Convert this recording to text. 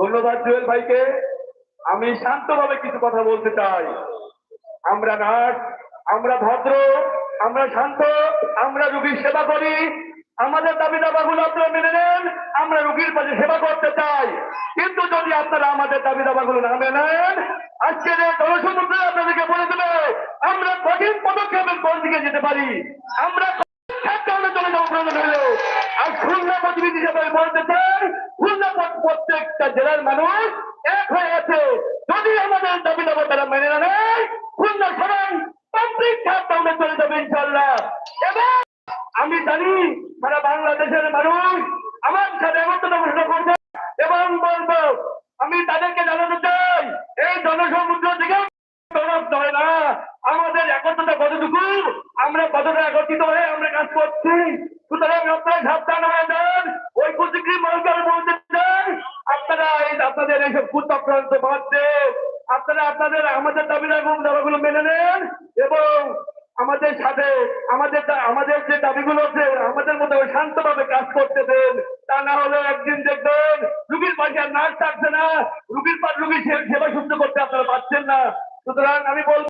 ধন্যবাদ জুয়েল ভাইকে। আমি শান্তভাবে কিছু কথা বলতে চাই। আমরা নার্স, আমরা ভদ্র, আমরা শান্ত, আমরা রোগীর সেবা করি। আমাদের দাবি দাবাগুলো আপনারা মেনে নেন, আমরা রোগীর পাশে সেবা করতে চাই। কিন্তু যদি আপনারা আমাদের দাবি দাবাগুলো না মেনেন, আজকের এই জনসমুদ্র আপনাদেরকে বলে দেবে আমরা কঠিন পদক্ষেপের কোন দিকে যেতে পারি। আমরা চলে যাবো প্রয়োজন হলো। আর খুলনা প্রতিনিধি হিসেবে বলতে চাই, খুলনা প্রত্যেকটা জেলার মানুষ এক হয়ে আছে। যদি আমাদের দাবি দাবা তারা মেনে না নেয়, খুলনা সবাই কমপ্লিট শাটডাউনে চলে যাবে ইনশাল্লাহ। এবং আমি জানি সারা বাংলাদেশের মানুষ আমার সাথে একত্রতা ঘোষণা করছে এবং বলবো আমি তাদেরকে জানাতে চাই এই জনসমুদ্র থেকে হয় না, আমাদের একত্রতা কতটুকু, আমরা কতটা একত্রিত হয়ে আমরা কাজ করছি। সুতরাং আপনারা সাবধান হয়ে যান। ওই প্রতিক্রিয়া মানুষের বলতে চান আপনারা আপনাদের এইসব কুচক্রান্ত বাদ দিয়ে আপনারা আপনাদের আমাদের দাবিগুলো মেনে নেন এবং আমাদের সাথে আমাদের যে দাবিগুলো আছে আমাদের মধ্যে শান্তভাবে কাজ করতে দেন। তা না হলে একদিন দেখবেন রুগীর পাশে আর নার্স থাকছে না, রুগীর সেবা সুস্থ করতে আপনারা পারছেন না। সুতরাং আমি বলবো